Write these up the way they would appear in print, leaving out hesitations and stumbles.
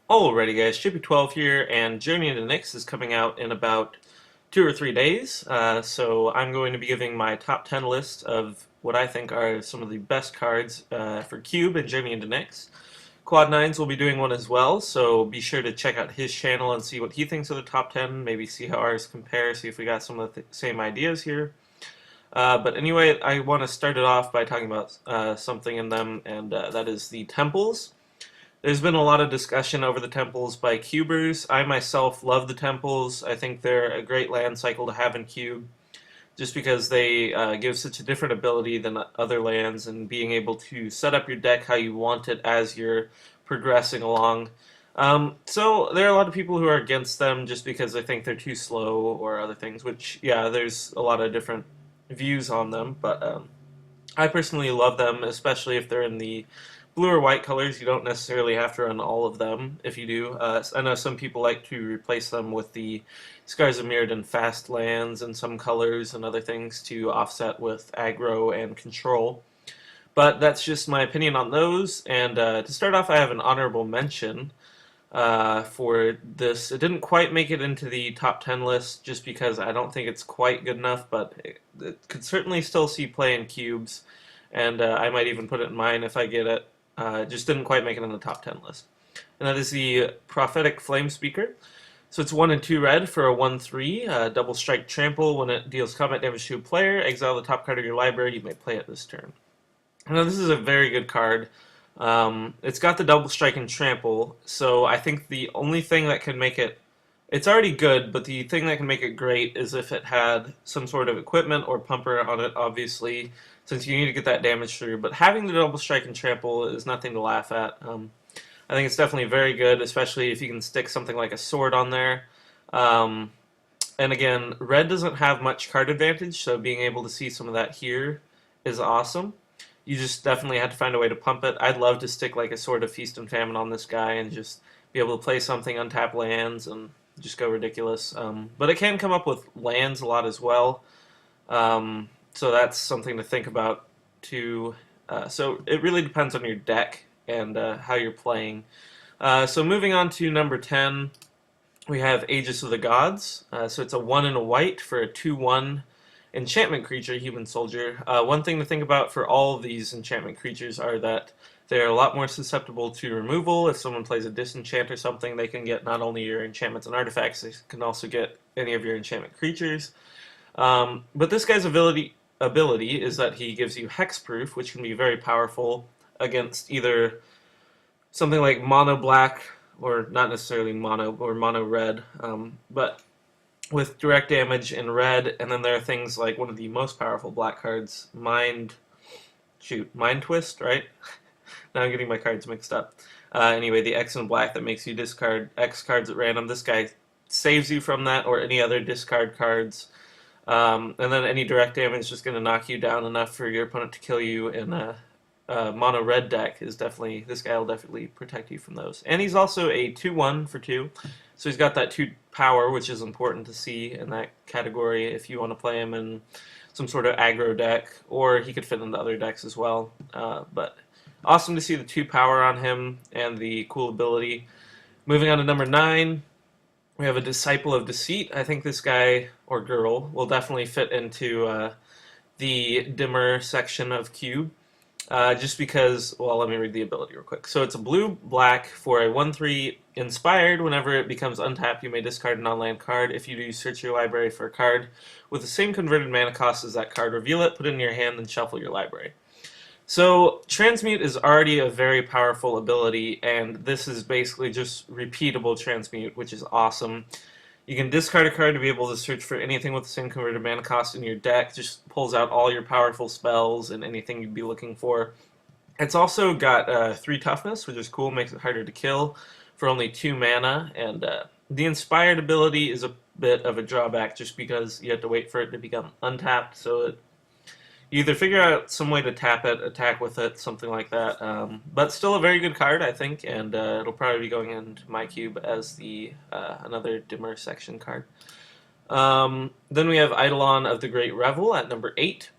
Alrighty guys, Chippy12 here, and Journey Into Nyx is coming out in about 2 or 3 days. So I'm going to be giving my top 10 list of what I think are some of the best cards for Cube and Journey Into Nyx. Quad9s will be doing one as well, so be sure to check out his channel and see what he thinks of the top 10, maybe see how ours compare, see if we got some of the same ideas here. But anyway, I want to start it off by talking about something in them, and that is the temples. There's been a lot of discussion over the temples by cubers. I myself love the temples. I think they're a great land cycle to have in Cube, just because they give such a different ability than other lands, and being able to set up your deck how you want it as you're progressing along. So there are a lot of people who are against them just because they think they're too slow or other things, which, yeah, there's a lot of different views on them, but I personally love them, especially if they're in the blue or white colors. You don't necessarily have to run all of them. If you do, I know some people like to replace them with the Scars of Mirrodin fast lands and some colors and other things to offset with aggro and control. But that's just my opinion on those. And to start off, I have an honorable mention for this. It didn't quite make it into the top 10 list just because I don't think it's quite good enough, but it could certainly still see play in cubes, and I might even put it in mine if I get it. It just didn't quite make it in the top 10 list. And that is the Prophetic Flame Speaker. So it's 1 and 2 red for a 1/3, double strike trample. When it deals combat damage to a player, exile the top card of your library. You may play it this turn. Now this is a very good card. It's got the double strike and trample, so I think the only thing that can make it, it's already good, but the thing that can make it great is if it had some sort of equipment or pumper on it, obviously, since you need to get that damage through. But having the double strike and trample is nothing to laugh at. I think it's definitely very good, especially if you can stick something like a sword on there. And again, red doesn't have much card advantage, so being able to see some of that here is awesome. You just definitely have to find a way to pump it. I'd love to stick like a Sword of Feast and Famine on this guy and just be able to play something, untap lands, and just go ridiculous. But it can come up with lands a lot as well. So that's something to think about too. So it really depends on your deck and how you're playing. So moving on to number 10, we have Aegis of the Gods. So it's a 1 and a white for a 2/1 enchantment creature, human soldier. One thing to think about for all of these enchantment creatures are that they're a lot more susceptible to removal. If someone plays a disenchant or something, they can get not only your enchantments and artifacts, they can also get any of your enchantment creatures. But this guy's ability is that he gives you hexproof, which can be very powerful against either something like mono black, or not necessarily mono, or mono red, but with direct damage in red. And then there are things like one of the most powerful black cards, Mind Twist, right? Now I'm getting my cards mixed up. Anyway, the X and black that makes you discard X cards at random. This guy saves you from that or any other discard cards. And then any direct damage is just going to knock you down enough for your opponent to kill you in a mono red deck. This guy will definitely protect you from those. And he's also a 2/1 for 2. So he's got that 2 power, which is important to see in that category if you want to play him in some sort of aggro deck, or he could fit into other decks as well. But awesome to see the 2 power on him and the cool ability. Moving on to number 9, we have a Disciple of Deceit. I think this guy, or girl, will definitely fit into the dimmer section of Cube. Just because, well, let me read the ability real quick. So it's a blue-black for a 1/3 inspired. Whenever it becomes untapped, you may discard a non-land card. If you do, search your library for a card with the same converted mana cost as that card. Reveal it, put it in your hand, and shuffle your library. So Transmute is already a very powerful ability, and this is basically just repeatable Transmute, which is awesome. You can discard a card to be able to search for anything with the same converted mana cost in your deck. Just pulls out all your powerful spells and anything you'd be looking for. It's also got 3 toughness, which is cool, makes it harder to kill for only 2 mana. And the inspired ability is a bit of a drawback just because you have to wait for it to become untapped. So you either figure out some way to tap it, attack with it, something like that. But still a very good card, I think, and it'll probably be going into my cube as the another dimmer section card. Then we have Eidolon of the Great Revel at number 8.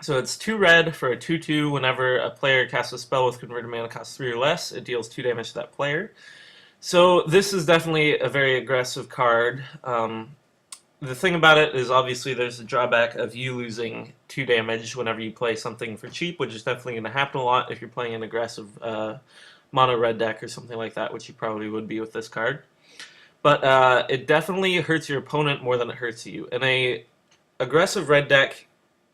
So it's 2 red for a 2/2. Whenever a player casts a spell with converted mana cost 3 or less, it deals 2 damage to that player. So this is definitely a very aggressive card. The thing about it is obviously there's a drawback of you losing 2 damage whenever you play something for cheap, which is definitely going to happen a lot if you're playing an aggressive mono red deck or something like that, which you probably would be with this card. But it definitely hurts your opponent more than it hurts you. In a aggressive red deck,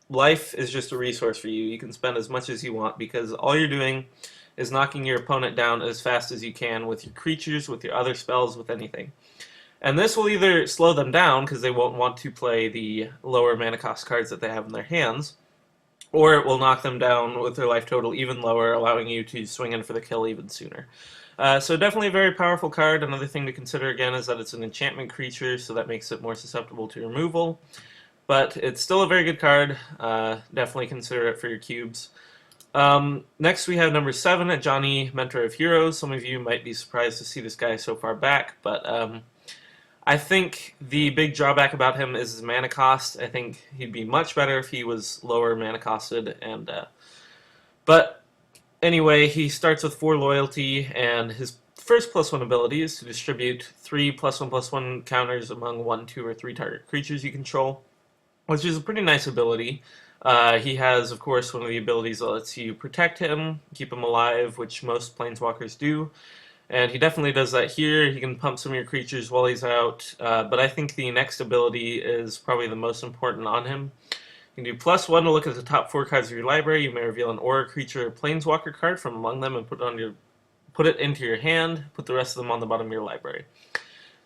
life is just a resource for you. You can spend as much as you want because all you're doing is knocking your opponent down as fast as you can with your creatures, with your other spells, with anything. And this will either slow them down because they won't want to play the lower mana cost cards that they have in their hands, or it will knock them down with their life total even lower, allowing you to swing in for the kill even sooner. So definitely a very powerful card. Another thing to consider again is that it's an enchantment creature, so that makes it more susceptible to removal. But it's still a very good card. Definitely consider it for your cubes. Next we have number 7, at Johnny, Mentor of Heroes. Some of you might be surprised to see this guy so far back, but I think the big drawback about him is his mana cost. I think he'd be much better if he was lower mana costed, but anyway, he starts with 4 loyalty, and his first +1 ability is to distribute 3 +1/+1 counters among 1, 2, or 3 target creatures you control, which is a pretty nice ability. He has, of course, one of the abilities that lets you protect him, keep him alive, which most planeswalkers do. And he definitely does that here. He can pump some of your creatures while he's out, but I think the next ability is probably the most important on him. You can do +1 to look at the top 4 cards of your library. You may reveal an aura creature or planeswalker card from among them and put it into your hand. Put the rest of them on the bottom of your library.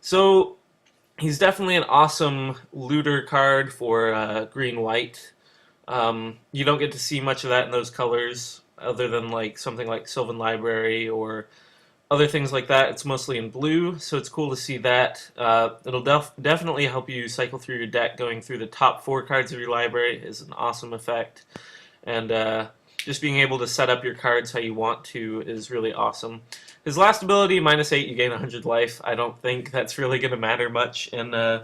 So he's definitely an awesome looter card for green-white. You don't get to see much of that in those colors, other than like something like Sylvan Library or other things like that. It's mostly in blue, so it's cool to see that. It'll definitely help you cycle through your deck. Going through the top 4 cards of your library is an awesome effect, and just being able to set up your cards how you want to is really awesome. His last ability, -8, you gain 100 life. I don't think that's really going to matter much in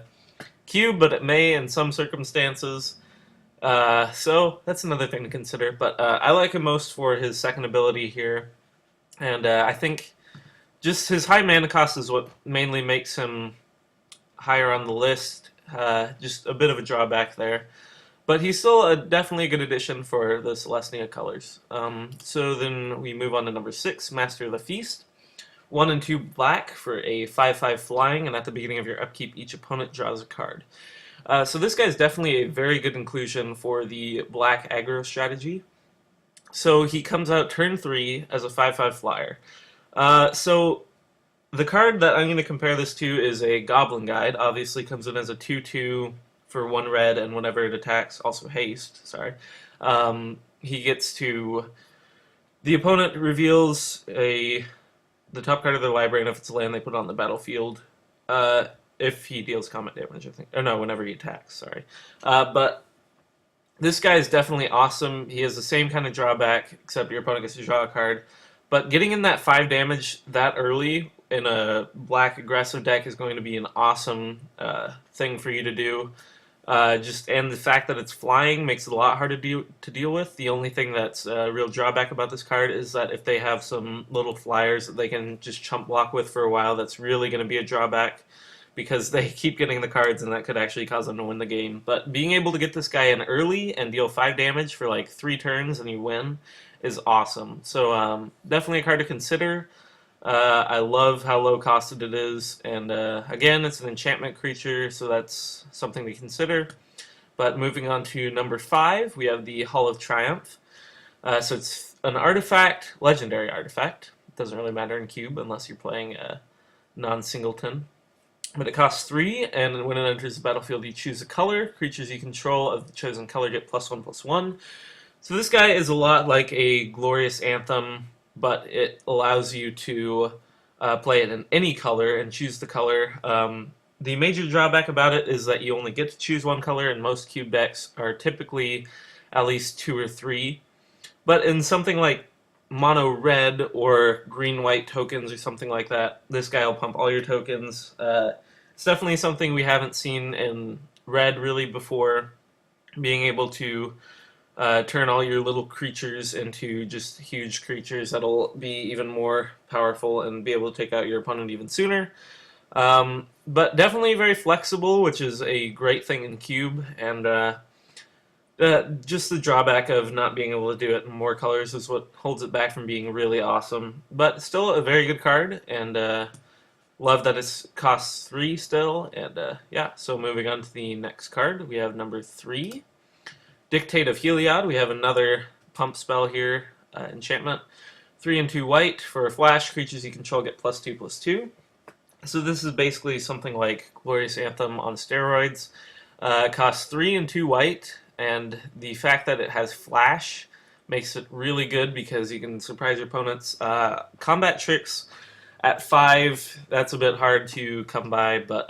Cube, but it may in some circumstances. So that's another thing to consider. But I like him most for his second ability here, and I think just his high mana cost is what mainly makes him higher on the list. Just a bit of a drawback there. But he's still definitely a good addition for the Celestia colors. So then we move on to number 6, Master of the Feast. 1 and 2 black for a 5/5 flying, and at the beginning of your upkeep, each opponent draws a card. So this guy is definitely a very good inclusion for the black aggro strategy. So he comes out turn 3 as a 5/5 flyer. So the card that I'm going to compare this to is a Goblin Guide. Obviously comes in as a 2/2 for 1 red, and whenever it attacks, also haste, sorry. He gets to... The opponent reveals the top card of their library, and if it's a land, they put it on the battlefield. If he deals combat damage, I think. Or no, whenever he attacks, sorry. But this guy is definitely awesome. He has the same kind of drawback, except your opponent gets to draw a card. But getting in that 5 damage that early in a black aggressive deck is going to be an awesome thing for you to do. And the fact that it's flying makes it a lot harder to deal with. The only thing that's a real drawback about this card is that if they have some little flyers that they can just chump block with for a while, that's really going to be a drawback, because they keep getting the cards, and that could actually cause them to win the game. But being able to get this guy in early and deal 5 damage for like 3 turns and you win is awesome. So definitely a card to consider. I love how low costed it is, and again, it's an enchantment creature, so that's something to consider. But moving on to number 5, we have the Hall of Triumph. So it's an artifact, legendary artifact. It doesn't really matter in Cube unless you're playing non-singleton. But it costs 3, and when it enters the battlefield, you choose a color. Creatures you control of the chosen color get +1/+1. So this guy is a lot like a Glorious Anthem, but it allows you to play it in any color and choose the color. The major drawback about it is that you only get to choose 1 color, and most Cube decks are typically at least 2 or 3. But in something like mono red or green-white tokens or something like that, this guy will pump all your tokens. It's definitely something we haven't seen in red really before, being able to turn all your little creatures into just huge creatures that'll be even more powerful and be able to take out your opponent even sooner. But definitely very flexible, which is a great thing in Cube, and just the drawback of not being able to do it in more colors is what holds it back from being really awesome. But still a very good card, and love that it costs 3 still. And yeah, so moving on to the next card, we have number 3, Dictate of Heliod. We have another pump spell here, enchantment. 3 and 2 white for a flash. Creatures you control get +2/+2. So this is basically something like Glorious Anthem on steroids. It costs 3 and 2 white, and the fact that it has flash makes it really good because you can surprise your opponents. Combat tricks at 5, that's a bit hard to come by, but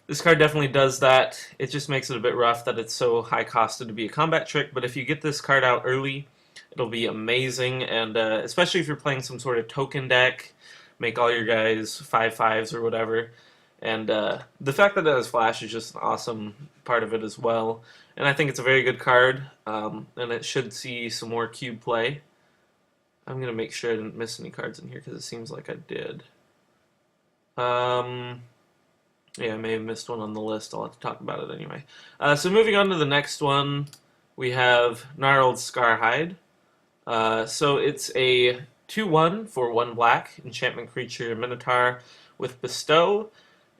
this card definitely does that. It just makes it a bit rough that it's so high costed to be a combat trick, but if you get this card out early, it'll be amazing, and especially if you're playing some sort of token deck, make all your guys 5/5s or whatever. And the fact that it has flash is just an awesome part of it as well. And I think it's a very good card, and it should see some more cube play. I'm going to make sure I didn't miss any cards in here because it seems like I did. Yeah, I may have missed one on the list. I'll have to talk about it anyway. So moving on to the next one, we have Gnarled Scarhide. So it's a 2/1 for 1 black, enchantment creature Minotaur with Bestow,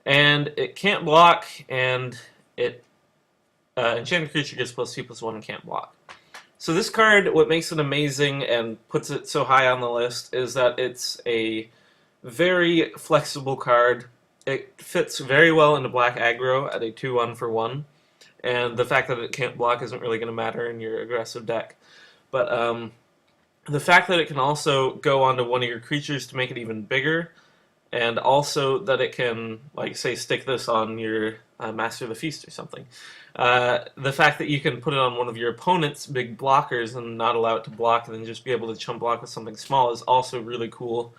and it can't block, and it enchanted creature gets +2/+1 and can't block. So this card, what makes it amazing and puts it so high on the list is that it's a very flexible card. It fits very well into black aggro at a 2/1 for 1, and the fact that it can't block isn't really going to matter in your aggressive deck. But the fact that it can also go onto one of your creatures to make it even bigger, and also that it can, like, say, stick this on your Master of the Feast or something. The fact that you can put it on one of your opponent's big blockers and not allow it to block and then just be able to chump block with something small is also really cool.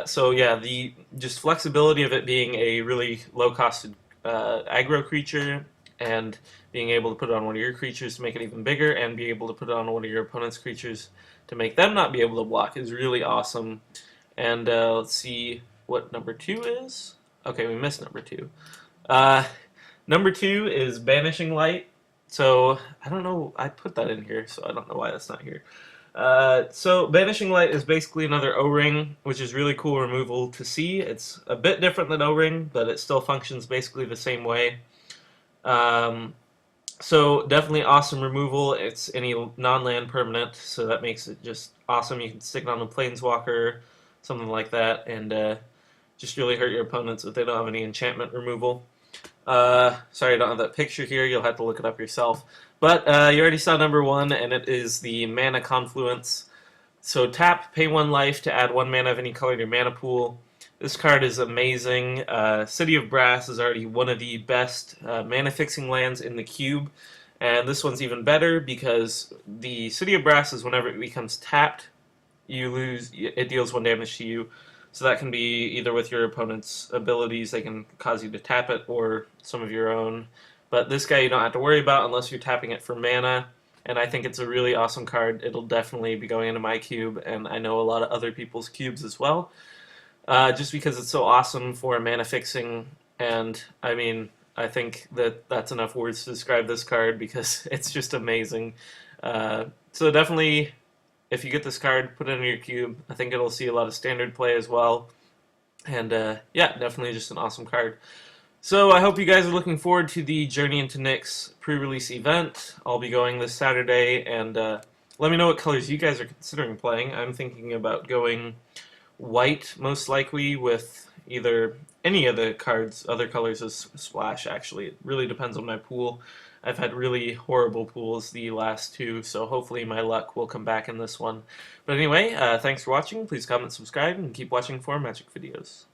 So yeah, the just flexibility of it being a really low-costed aggro creature and being able to put it on one of your creatures to make it even bigger and be able to put it on one of your opponent's creatures to make them not be able to block is really awesome. And let's see what number 2 is. Okay, we missed number 2. Number 2 is Banishing Light. So, I don't know, I put that in here, so I don't know why that's not here. So, Banishing Light is basically another O-Ring, which is really cool removal to see. It's a bit different than O-Ring, but it still functions basically the same way. So definitely awesome removal. It's any non-land permanent, so that makes it just awesome. You can stick it on a Planeswalker, something like that, and just really hurt your opponents if they don't have any enchantment removal. Sorry I don't have that picture here. You'll have to look it up yourself. But you already saw number 1, and it is the Mana Confluence. So tap, pay 1 life to add 1 mana of any color to your mana pool. This card is amazing. City of Brass is already one of the best mana-fixing lands in the cube, and this one's even better because the City of Brass is whenever it becomes tapped, you lose. It deals 1 damage to you, so that can be either with your opponent's abilities, they can cause you to tap it, or some of your own. But this guy you don't have to worry about unless you're tapping it for mana, and I think it's a really awesome card. It'll definitely be going into my cube, and I know a lot of other people's cubes as well. Just because it's so awesome for mana fixing, and I mean, I think that that's enough words to describe this card because it's just amazing. So definitely, if you get this card, put it in your cube. I think it'll see a lot of standard play as well, and yeah, definitely just an awesome card. So I hope you guys are looking forward to the Journey Into Nyx pre-release event. I'll be going this Saturday, and let me know what colors you guys are considering playing. I'm thinking about going white, most likely, with either any of the cards, other colors as splash, actually. It really depends on my pool. I've had really horrible pools the last 2, so hopefully my luck will come back in this one. But anyway, thanks for watching. Please comment, subscribe, and keep watching for Magic videos.